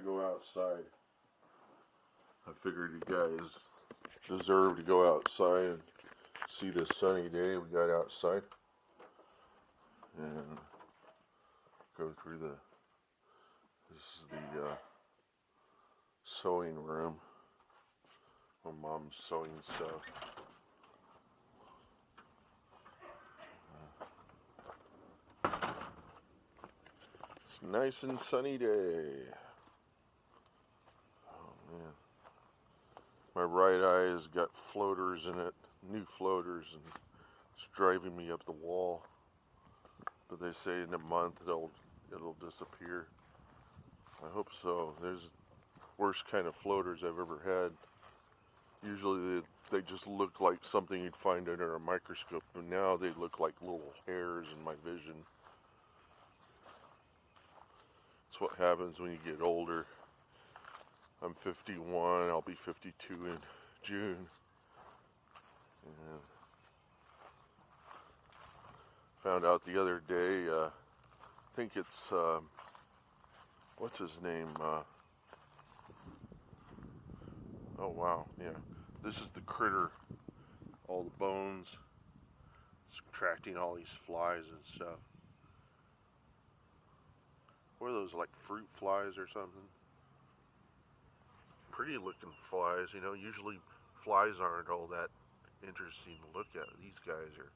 go outside. I figured you guys deserve to go outside and see this sunny day we got outside. And go through this is the sewing room where Mom's sewing stuff. It's a nice and sunny day. Oh man. My right eye has got floaters in it, new floaters, and it's driving me up the wall. But they say in a month it'll disappear. I hope so. There's the worst kind of floaters I've ever had. Usually they just look like something you'd find under a microscope, but now they look like little hairs in my vision. It's what happens when you get older. I'm 51, I'll be 52 in June. And found out the other day, I think it's, what's his name? Oh wow, yeah. This is the critter, all the bones. It's attracting all these flies and stuff. What are those, like fruit flies or something? Pretty looking flies, you know. Usually flies aren't all that interesting to look at. These guys are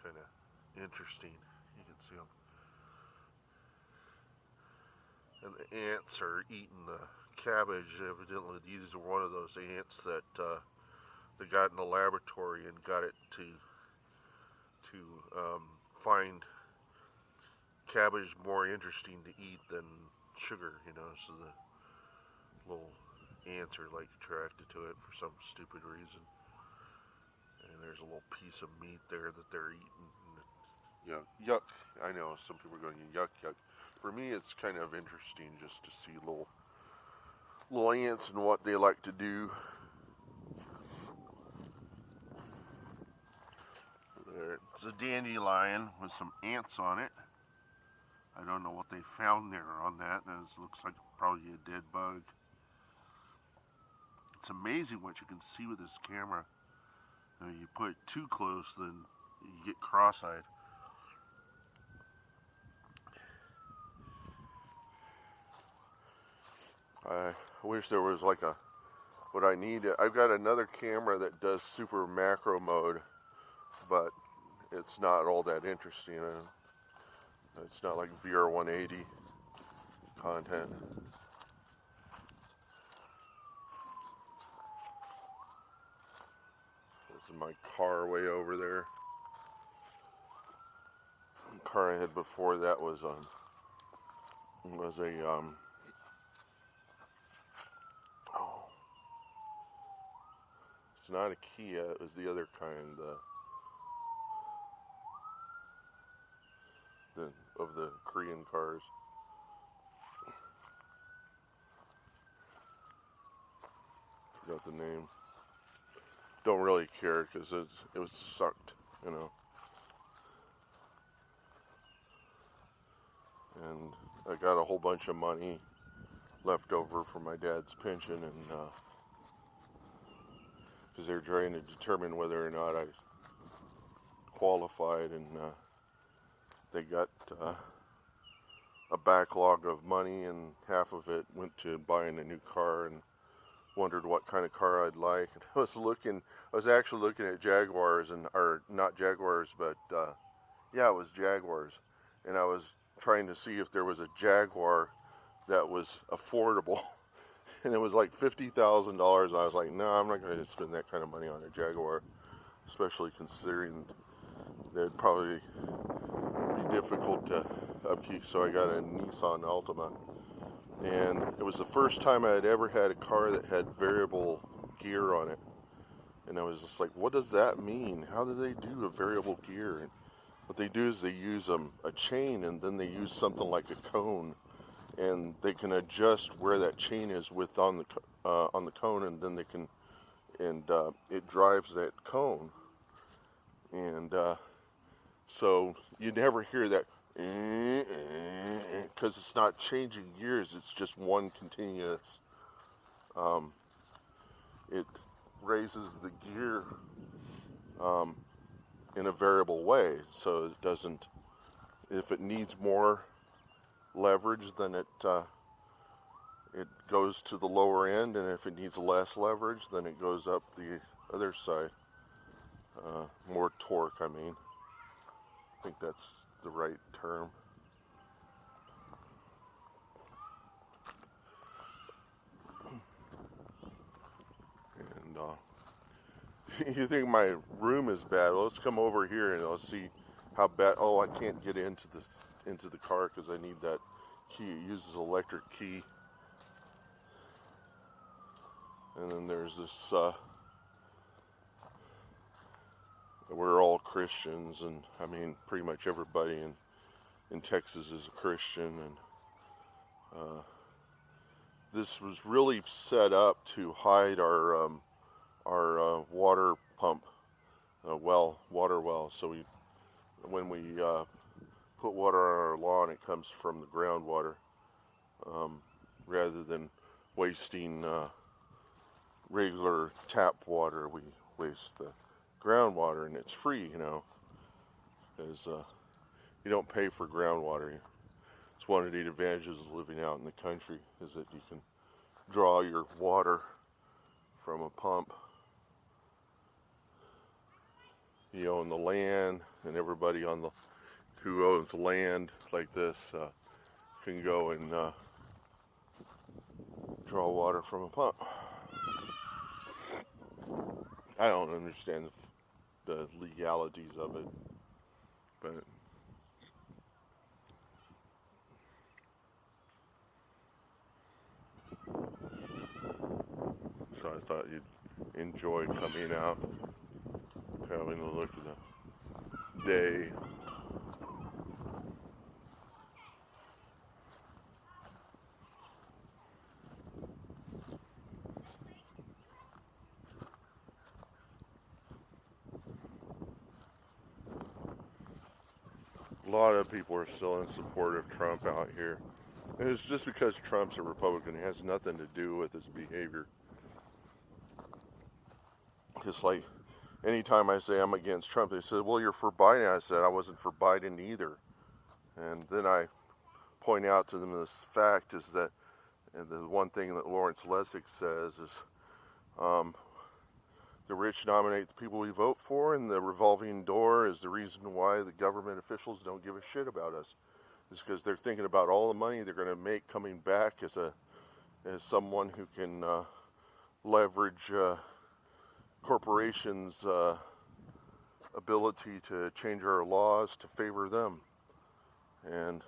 kind of interesting. You can see them. And the ants are eating the cabbage. Evidently these are one of those ants that they got in the laboratory and got it to find cabbage more interesting to eat than sugar, you know, so the little ants are like attracted to it for some stupid reason. And there's a little piece of meat there that they're eating. Yuck, yuck. I know some people are going yuck, yuck. For me, it's kind of interesting just to see little ants and what they like to do. There's a dandelion with some ants on it. I don't know what they found there on that. It looks like probably a dead bug. It's amazing what you can see with this camera. You put it too close, then you get cross-eyed. I wish there was like what I need. I've got another camera that does super macro mode, but it's not all that interesting. It's not like VR180 content. This is my car way over there. The car I had before that was a it's not a Kia, it was the other kind, of the Korean cars. Forgot the name. Don't really care because it was sucked, you know. And I got a whole bunch of money left over from my dad's pension, and because they're trying to determine whether or not I qualified, and they got a backlog of money, and half of it went to buying a new car, and wondered what kind of car I'd like. And I was actually looking at Jaguars, or not Jaguars, but yeah, it was Jaguars, and I was trying to see if there was a Jaguar that was affordable, and it was like $50,000. I was like, no, I'm not going to spend that kind of money on a Jaguar, especially considering they'd probably be difficult to upkeep. So I got a Nissan Altima, and it was the first time I had ever had a car that had variable gear on it, and I was just like, what does that mean? How do they do a variable gear? And what they do is they use a chain, and then they use something like a cone, and they can adjust where that chain is on the cone, and then they can, and it drives that cone. And so you never hear that because it's not changing gears, it's just one continuous. It raises the gear in a variable way, so it doesn't, if it needs more leverage, then it goes to the lower end, and if it needs less leverage, then it goes up the other side. More torque, I mean. I think that's the right term. And you think my room is bad? Well, let's come over here and let's see how bad. Oh, I can't get into the car because I need that key. It uses electric key. And then there's this. We're all Christians, and I mean, pretty much everybody in Texas is a Christian, and this was really set up to hide our water pump water well. So when we put water on our lawn, it comes from the groundwater, rather than wasting regular tap water. We waste the groundwater, and it's free, because you don't pay for groundwater. It's one of the advantages of living out in the country, is that you can draw your water from a pump. You own the land, and everybody who owns land like this can go and draw water from a pump. I don't understand the legalities of it, but so I thought you'd enjoy coming out, having a look at the day. A lot of people are still in support of Trump out here. And it's just because Trump's a Republican. It has nothing to do with his behavior. Just like anytime I say I'm against Trump, they say, well, you're for Biden. I said I wasn't for Biden either. And then I point out to them this fact is that, and the one thing that Lawrence Lessig says is, the rich nominate the people we vote for, and the revolving door is the reason why the government officials don't give a shit about us. It's because they're thinking about all the money they're going to make coming back as someone who can leverage corporations' ability to change our laws to favor them. And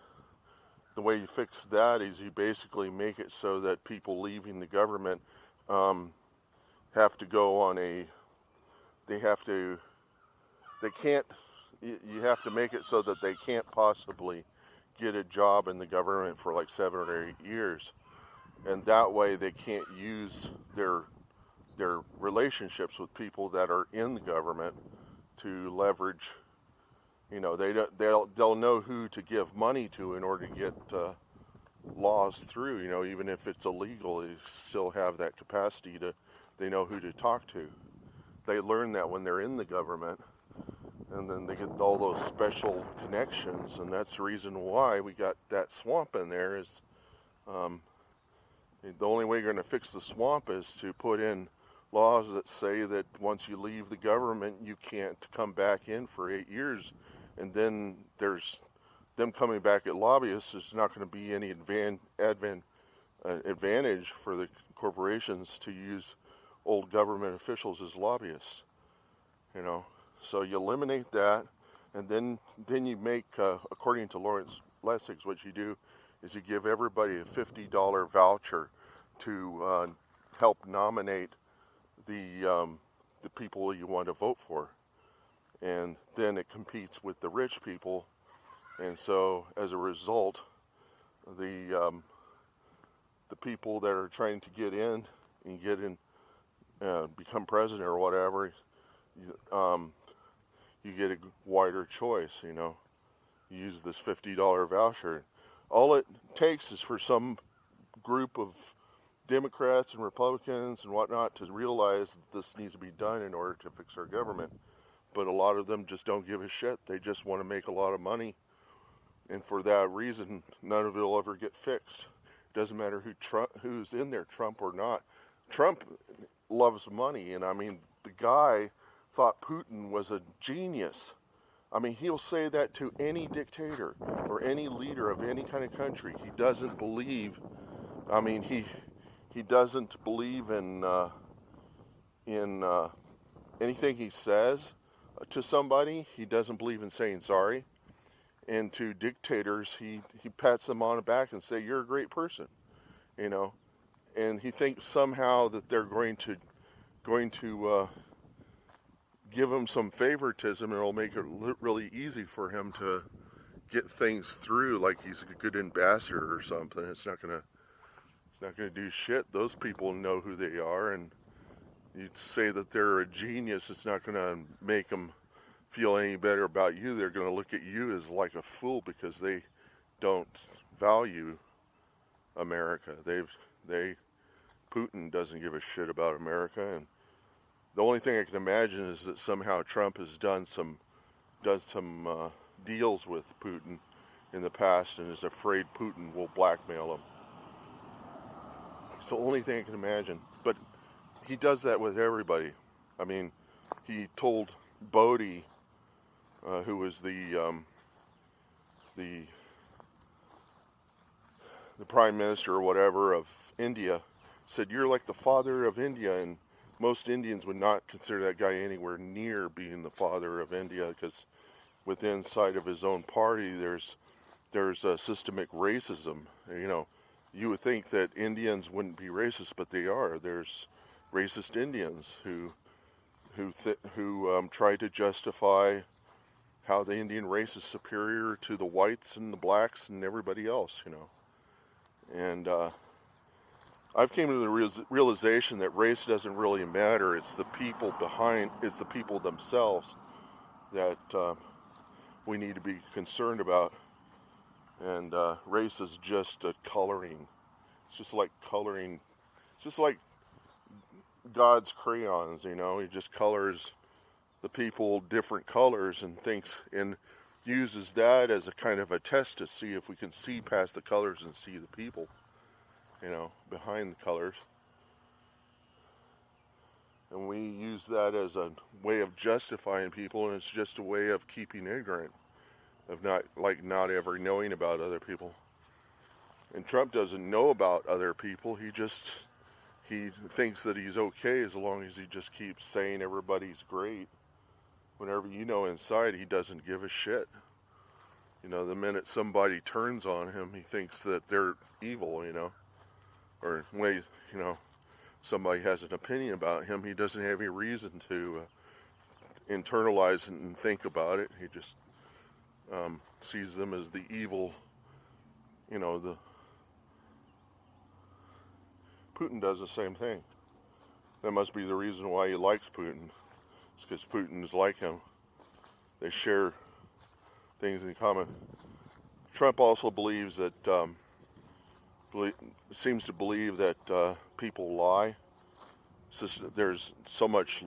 the way you fix that is you basically make it so that people leaving the government have to go on you have to make it so that they can't possibly get a job in the government for like 7 or 8 years. And that way they can't use their relationships with people that are in the government to leverage, they'll know who to give money to in order to get laws through, even if it's illegal, they still have that capacity they know who to talk to. They learn that when they're in the government, and then they get all those special connections, and that's the reason why we got that swamp in there is, the only way you're going to fix the swamp is to put in laws that say that once you leave the government, you can't come back in for 8 years, and then there's them coming back at lobbyists. There's not going to be any advantage for the corporations to use old government officials as lobbyists, So you eliminate that, and then you make, according to Lawrence Lessig, what you do is you give everybody a $50 voucher to help nominate the people you want to vote for, and then it competes with the rich people, and so as a result, the people that are trying to get in and become president or whatever, you get a wider choice, use this $50 voucher. All it takes is for some group of Democrats and Republicans and whatnot to realize that this needs to be done in order to fix our government. But a lot of them just don't give a shit. They just want to make a lot of money. And for that reason, none of it will ever get fixed. It doesn't matter who's in there, Trump or not. Trump loves money. And I mean, the guy thought Putin was a genius. I mean, he'll say that to any dictator or any leader of any kind of country. He doesn't believe, I mean, he doesn't believe in anything he says to somebody. He doesn't believe in saying sorry. And to dictators, he pats them on the back and say, "You're a great person," you know. And he thinks somehow that they're going to give him some favoritism, and it'll make it really easy for him to get things through, like he's a good ambassador or something. It's not gonna do shit. Those people know who they are, and you'd say that they're a genius. It's not gonna make them feel any better about you. They're gonna look at you as like a fool because they don't value America. Putin doesn't give a shit about America, and the only thing I can imagine is that somehow Trump has done some deals with Putin in the past and is afraid Putin will blackmail him. It's the only thing I can imagine. But he does that with everybody. I mean, he told Bodhi, who was the prime minister or whatever of India, said, "You're like the father of India," and most Indians would not consider that guy anywhere near being the father of India, because within inside of his own party there's a systemic racism. You know, you would think that Indians wouldn't be racist, but they are. There's racist Indians who try to justify how the Indian race is superior to the whites and the blacks and everybody else, you know. And I've came to the realization that race doesn't really matter. It's the people it's the people themselves that we need to be concerned about. And race is just a coloring. It's just like coloring. It's just like God's crayons, you know. He just colors the people different colors and uses that as a kind of a test to see if we can see past the colors and see the people, you know, behind the colors. And we use that as a way of justifying people, and it's just a way of keeping ignorant, of not ever knowing about other people. And Trump doesn't know about other people. He thinks that he's okay as long as he just keeps saying everybody's great. Whenever you know inside, he doesn't give a shit. You know, the minute somebody turns on him, he thinks that they're evil, you know. Or when, you know, somebody has an opinion about him, he doesn't have any reason to internalize it and think about it. He just sees them as the evil, you know. Putin does the same thing. That must be the reason why he likes Putin. It's because Putin is like him. They share things in common. Trump also believes that, seems to believe that people lie. There's so much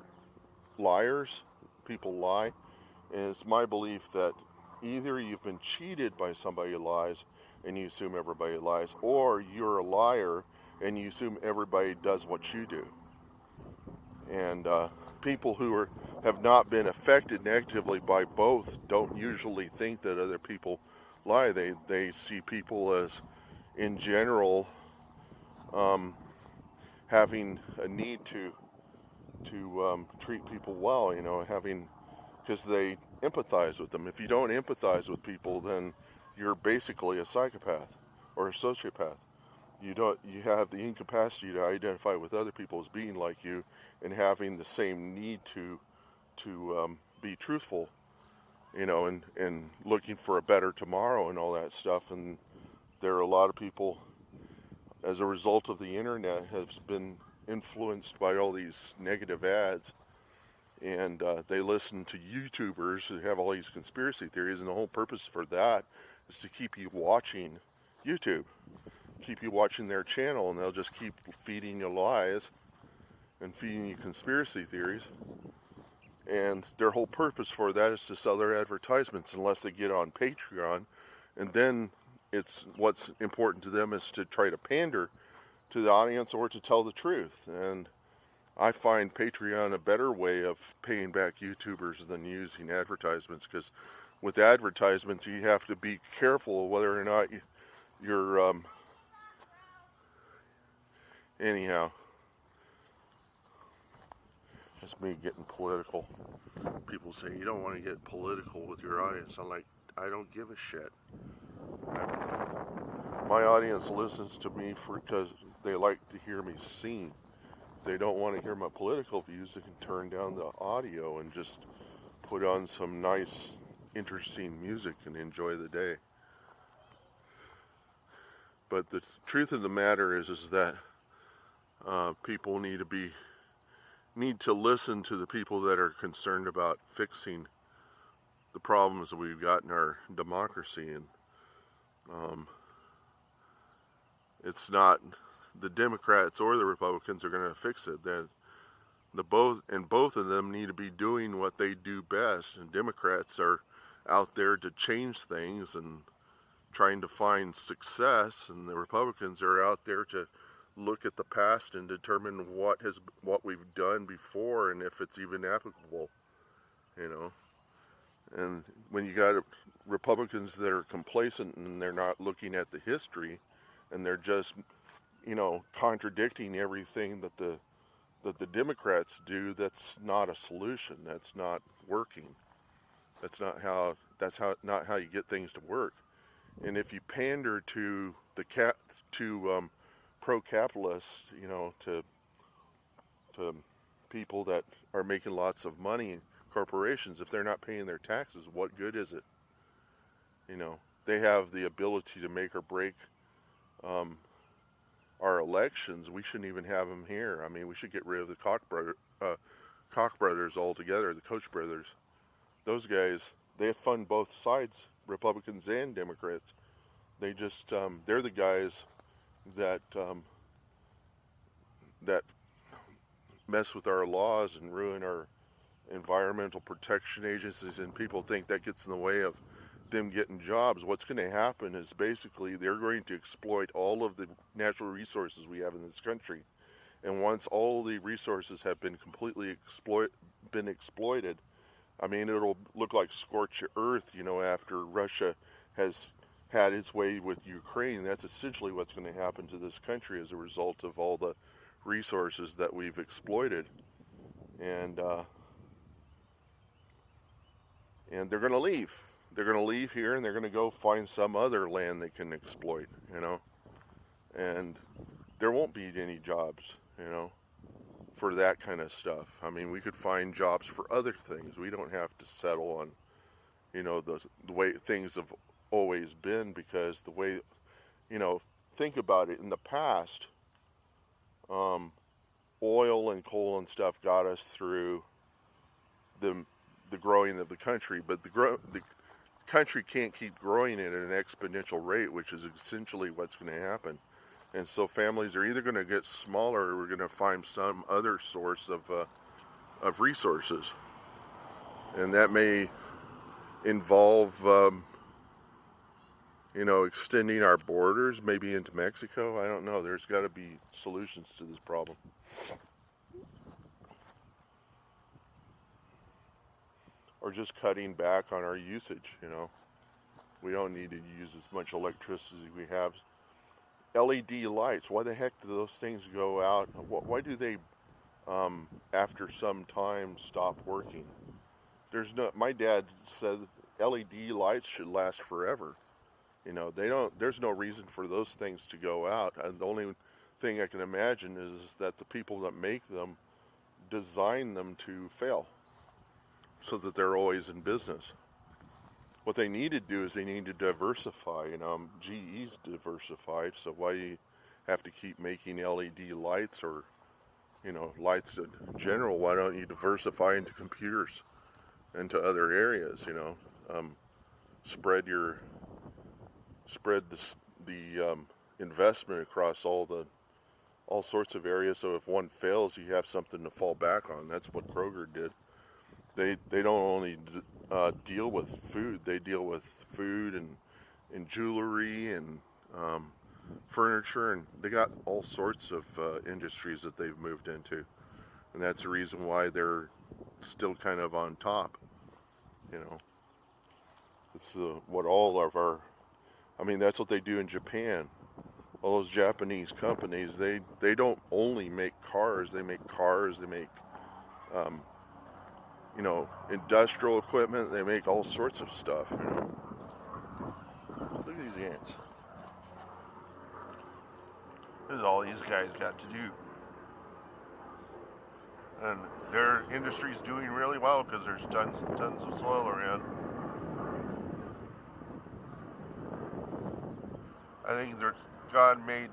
liars, people lie. And it's my belief that either you've been cheated by somebody who lies and you assume everybody lies, or you're a liar and you assume everybody does what you do. And people who have not been affected negatively by both don't usually think that other people lie. They see people as, in general, having a need to treat people well, you know, because they empathize with them. If you don't empathize with people, then you're basically a psychopath or a sociopath. You have the incapacity to identify with other people as being like you and having the same need to be truthful, you know, and looking for a better tomorrow and all that stuff. And there are a lot of people, as a result of the internet, have been influenced by all these negative ads and they listen to YouTubers who have all these conspiracy theories, and the whole purpose for that is to keep you watching YouTube, keep you watching their channel, and they'll just keep feeding you lies and feeding you conspiracy theories. And their whole purpose for that is to sell their advertisements, unless they get on Patreon, and then it's what's important to them is to try to pander to the audience or to tell the truth. And I find Patreon a better way of paying back YouTubers than using advertisements, because with advertisements you have to be careful whether or not you're anyhow. That's me getting political. People say you don't want to get political with your audience. I'm like, I don't give a shit. My audience listens to me because they like to hear me sing. If they don't want to hear my political views, they can turn down the audio and just put on some nice, interesting music and enjoy the day. But the truth of the matter is that people need to listen to the people that are concerned about fixing the problems that we've got in our democracy. And it's not the Democrats or the Republicans are going to fix it. Both of them need to be doing what they do best. And Democrats are out there to change things and trying to find success, and the Republicans are out there to look at the past and determine what we've done before and if it's even applicable, you know. And when you got Republicans that are complacent and they're not looking at the history, and they're just, contradicting everything that the Democrats do, that's not a solution. That's not working. That's not how you get things to work. And if you pander to pro-capitalists, to people that are making lots of money, corporations, if they're not paying their taxes, what good is it? They have the ability to make or break our elections. We shouldn't even have them here. I mean, we should get rid of the Koch brothers altogether, the Koch brothers. Those guys, they fund both sides, Republicans and Democrats. They just, they're the guys that mess with our laws and ruin our environmental protection agencies, and people think that gets in the way of them getting jobs. What's going to happen is basically they're going to exploit all of the natural resources we have in this country. And once all the resources have been completely exploited, I mean, it'll look like scorched earth, after Russia has had its way with Ukraine. That's essentially what's going to happen to this country as a result of all the resources that we've exploited. And they're going to leave. They're going to leave here and they're going to go find some other land they can exploit, And there won't be any jobs, for that kind of stuff. I mean, we could find jobs for other things. We don't have to settle on, the way things have always been, because the way, think about it. In the past, oil and coal and stuff got us through the growing of the country, but the country can't keep growing at an exponential rate, which is essentially what's going to happen. And so families are either going to get smaller, or we're going to find some other source of resources, and that may involve extending our borders, maybe into Mexico. I don't know. There's got to be solutions to this problem. Or just cutting back on our usage, We don't need to use as much electricity as we have. LED lights, why the heck do those things go out? Why do they, after some time, stop working? My dad said LED lights should last forever. There's no reason for those things to go out. And the only thing I can imagine is that the people that make them design them to fail, so that they're always in business. What they need to do is they need to diversify. GE's diversified, so why do you have to keep making LED lights or lights in general, why don't you diversify into computers, into other areas, spread your, spread the investment across all sorts of areas, so if one fails, you have something to fall back on. That's what Kroger did. They don't only deal with food, they deal with food and jewelry and furniture, and they got all sorts of industries that they've moved into, and that's the reason why they're still kind of on top. It's what all of our, that's what they do in Japan. All those Japanese companies, they don't only make cars, they make industrial equipment, they make all sorts of stuff. Look at these ants. This is all these guys got to do. And their industry's doing really well because there's tons and tons of soil around. I think God made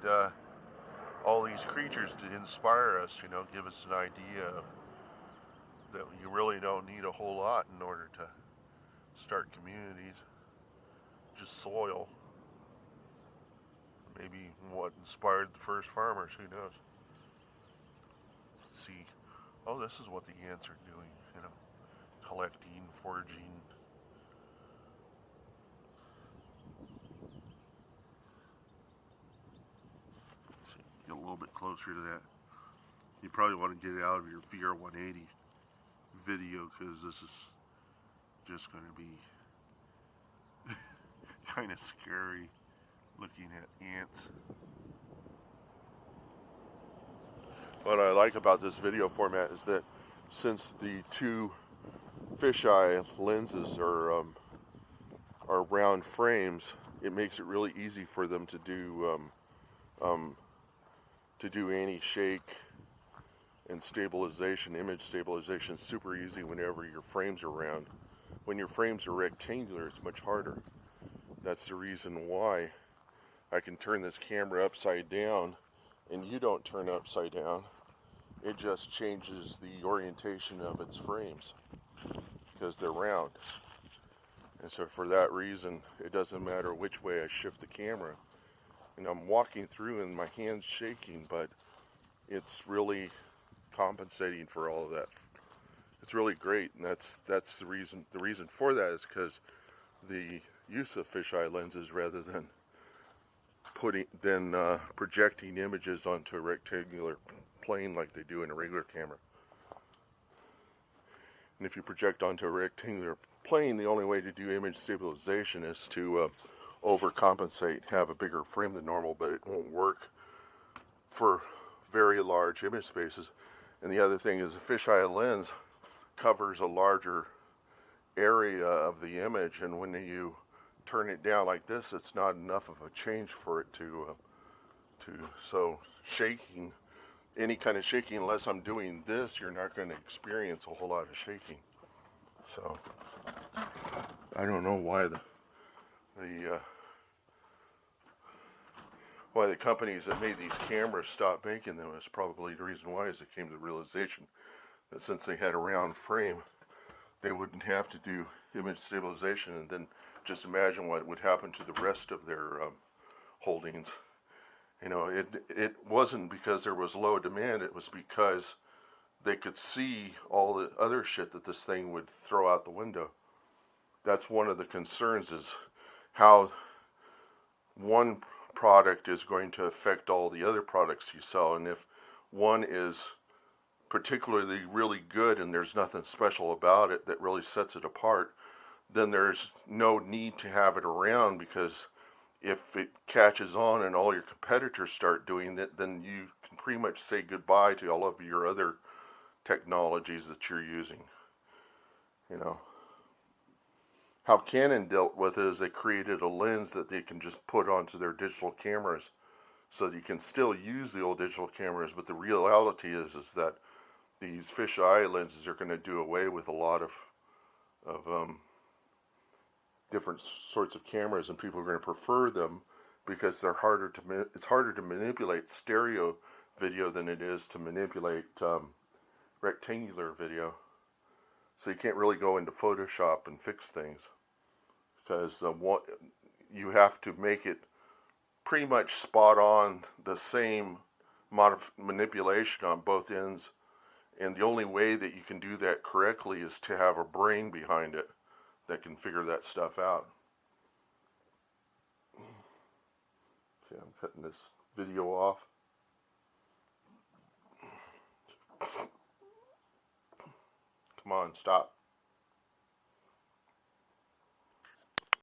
all these creatures to inspire us, give us an idea that you really don't need a whole lot in order to start communities. Just soil. Maybe what inspired the first farmers, who knows? Let's see. Oh, this is what the ants are doing, collecting, foraging. Let's see, get a little bit closer to that. You probably want to get it out of your VR 180 video because this is just going to be kind of scary looking at ants. What I like about this video format is that since the two fisheye lenses are round frames, it makes it really easy for them to do anti-shake and stabilization, image stabilization. Super easy whenever your frames are round. When your frames are rectangular, it's much harder. That's the reason why I can turn this camera upside down and you don't turn upside down. It just changes the orientation of its frames because they're round. And so for that reason, it doesn't matter which way I shift the camera. And I'm walking through and my hand's shaking, but it's really compensating for all of that. It's really great, and that's the reason. The reason for that is because the use of fisheye lenses rather than projecting images onto a rectangular plane like they do in a regular camera. And if you project onto a rectangular plane, the only way to do image stabilization is to overcompensate, have a bigger frame than normal, but it won't work for very large image spaces. And the other thing is a fisheye lens covers a larger area of the image, and when you turn it down like this, it's not enough of a change for it so shaking, any kind of shaking, unless I'm doing this, you're not going to experience a whole lot of shaking. So I don't know why the companies that made these cameras stopped making them. Is probably the reason why, is they came to the realization that since they had a round frame, they wouldn't have to do image stabilization. And then just imagine what would happen to the rest of their holdings. It wasn't because there was low demand, it was because they could see all the other shit that this thing would throw out the window. That's one of the concerns, is how one product is going to affect all the other products you sell. And if one is particularly really good and there's nothing special about it that really sets it apart, then there's no need to have it around, because if it catches on and all your competitors start doing it, then you can pretty much say goodbye to all of your other technologies that you're using. How Canon dealt with it is they created a lens that they can just put onto their digital cameras, so that you can still use the old digital cameras, but the reality is that these fisheye lenses are going to do away with a lot of different sorts of cameras, and people are going to prefer them because they're it's harder to manipulate stereo video than it is to manipulate rectangular video. So you can't really go into Photoshop and fix things, because you have to make it pretty much spot on the same manipulation on both ends. And the only way that you can do that correctly is to have a brain behind it that can figure that stuff out. See, I'm cutting this video off. Come on, stop.